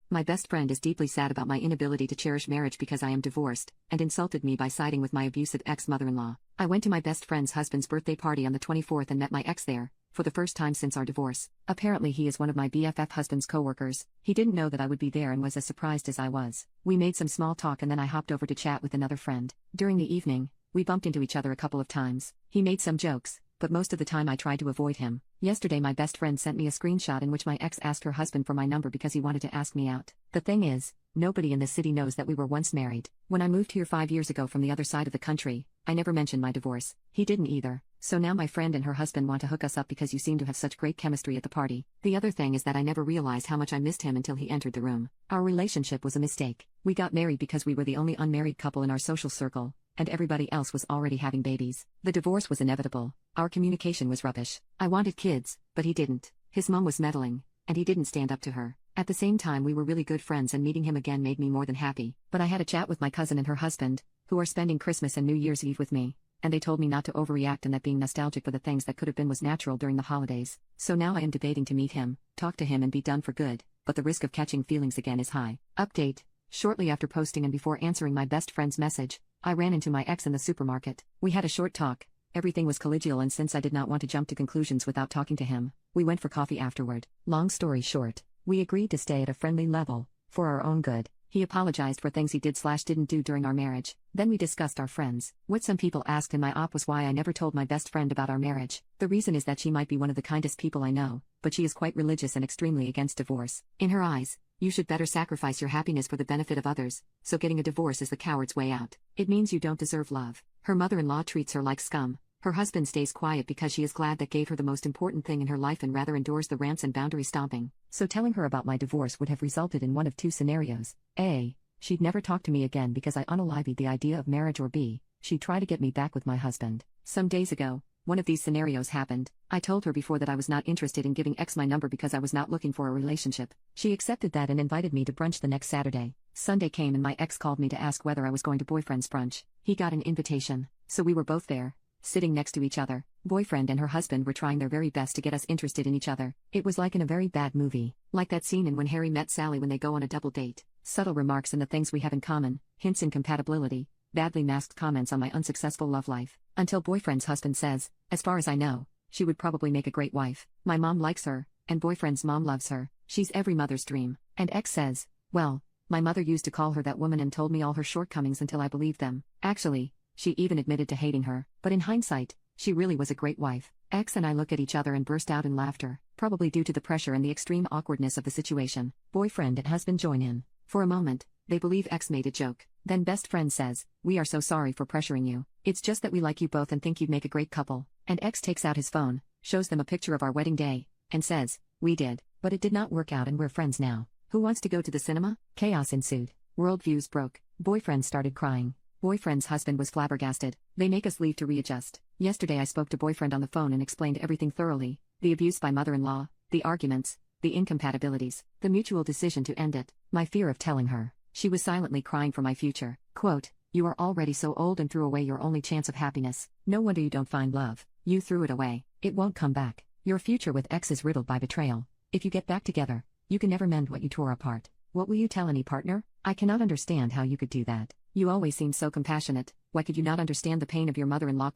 My best friend is deeply sad about my inability to cherish marriage because I am divorced, and insulted me by siding with my abusive ex-mother-in-law. I went to my best friend's husband's birthday party on the 24th and met my ex there, for the first time since our divorce. Apparently he is one of my BFF husband's co-workers. He didn't know that I would be there and was as surprised as I was. We made some small talk and then I hopped over to chat with another friend. During the evening, we bumped into each other a couple of times. He made some jokes, but most of the time I tried to avoid him. Yesterday my best friend sent me a screenshot in which my ex asked her husband for my number because he wanted to ask me out. The thing is, nobody in this city knows that we were once married. When I moved here 5 years ago from the other side of the country, I never mentioned my divorce. He didn't either. So now my friend and her husband want to hook us up because you seem to have such great chemistry at the party. The other thing is that I never realized how much I missed him until he entered the room. Our relationship was a mistake. We got married because we were the only unmarried couple in our social circle, and everybody else was already having babies. The divorce was inevitable. Our communication was rubbish. I wanted kids, but he didn't. His mom was meddling, and he didn't stand up to her. At the same time we were really good friends and meeting him again made me more than happy. But I had a chat with my cousin and her husband, who are spending Christmas and New Year's Eve with me, and they told me not to overreact and that being nostalgic for the things that could have been was natural during the holidays. So now I am debating to meet him, talk to him and be done for good, but the risk of catching feelings again is high. Update. Shortly after posting and before answering my best friend's message, I ran into my ex in the supermarket. We had a short talk. Everything was collegial and since I did not want to jump to conclusions without talking to him, we went for coffee afterward. Long story short, we agreed to stay at a friendly level, for our own good. He apologized for things he did/didn't do during our marriage. Then we discussed our friends. What some people asked in my op was why I never told my best friend about our marriage. The reason is that she might be one of the kindest people I know, but she is quite religious and extremely against divorce. In her eyes, you should better sacrifice your happiness for the benefit of others, so getting a divorce is the coward's way out. It means you don't deserve love. Her mother-in-law treats her like scum. Her husband stays quiet because she is glad that gave her the most important thing in her life and rather endures the rants and boundary stomping. So telling her about my divorce would have resulted in one of two scenarios. A. She'd never talk to me again because I unalivied the idea of marriage, or B. She'd try to get me back with my husband. Some days ago, one of these scenarios happened. I told her before that I was not interested in giving X my number because I was not looking for a relationship. She accepted that and invited me to brunch the next Saturday. Sunday came and my ex called me to ask whether I was going to boyfriend's brunch. He got an invitation, so we were both there, sitting next to each other. Boyfriend and her husband were trying their very best to get us interested in each other. It was like in a very bad movie, like that scene in When Harry Met Sally when they go on a double date. Subtle remarks and the things we have in common, hints in compatibility, badly masked comments on my unsuccessful love life. Until boyfriend's husband says, as far as I know, she would probably make a great wife. My mom likes her, and boyfriend's mom loves her. She's every mother's dream. And ex says, well, my mother used to call her that woman and told me all her shortcomings until I believed them. Actually, she even admitted to hating her, but in hindsight, she really was a great wife. Ex and I look at each other and burst out in laughter, probably due to the pressure and the extreme awkwardness of the situation. Boyfriend and husband join in. For a moment, they believe ex made a joke. Then best friend says, we are so sorry for pressuring you. It's just that we like you both and think you'd make a great couple. And ex takes out his phone, shows them a picture of our wedding day, and says, we did, but it did not work out and we're friends now. Who wants to go to the cinema? Chaos ensued. Worldviews broke. Boyfriend started crying. Boyfriend's husband was flabbergasted. They make us leave to readjust. Yesterday I spoke to boyfriend on the phone and explained everything thoroughly. The abuse by mother-in-law, the arguments, the incompatibilities, the mutual decision to end it, my fear of telling her. She was silently crying for my future. Quote, you are already so old and threw away your only chance of happiness. No wonder you don't find love. You threw it away. It won't come back. Your future with ex is riddled by betrayal. If you get back together, you can never mend what you tore apart. What will you tell any partner? I cannot understand how you could do that. You always seemed so compassionate. Why could you not understand the pain of your mother-in-law?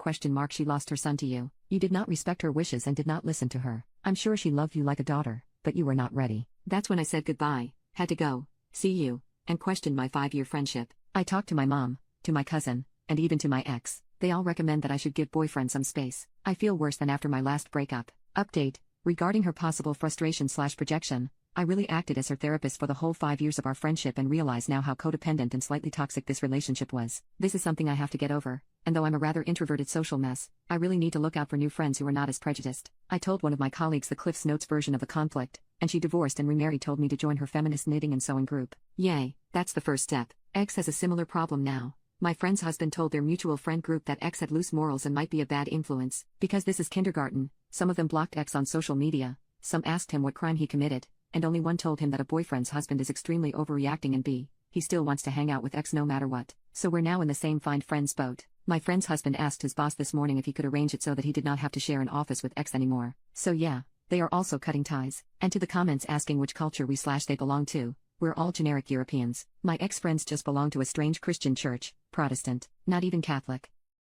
She lost her son to you. You did not respect her wishes and did not listen to her. I'm sure she loved you like a daughter, but you were not ready. That's when I said goodbye, had to go, see you, and questioned my 5-year friendship. I talked to my mom, to my cousin, and even to my ex. They all recommend that I should give boyfriend some space. I feel worse than after my last breakup. Update. Regarding her possible frustration/projection, I really acted as her therapist for the whole 5 years of our friendship and realize now how codependent and slightly toxic this relationship was. This is something I have to get over, and though I'm a rather introverted social mess, I really need to look out for new friends who are not as prejudiced. I told one of my colleagues the Cliff's Notes version of the conflict, and she divorced and remarried, told me to join her feminist knitting and sewing group. Yay, that's the first step. Ex has a similar problem now. My friend's husband told their mutual friend group that ex had loose morals and might be a bad influence. Because this is kindergarten, some of them blocked ex on social media, some asked him what crime he committed, and only one told him that a boyfriend's husband is extremely overreacting and B, he still wants to hang out with ex no matter what. So we're now in the same find friends boat. My friend's husband asked his boss this morning if he could arrange it so that he did not have to share an office with ex anymore. So yeah, they are also cutting ties. And to the comments asking which culture we/they belong to, We're all generic Europeans. My ex-friends just belong to a strange Christian church, Protestant, not even Catholic.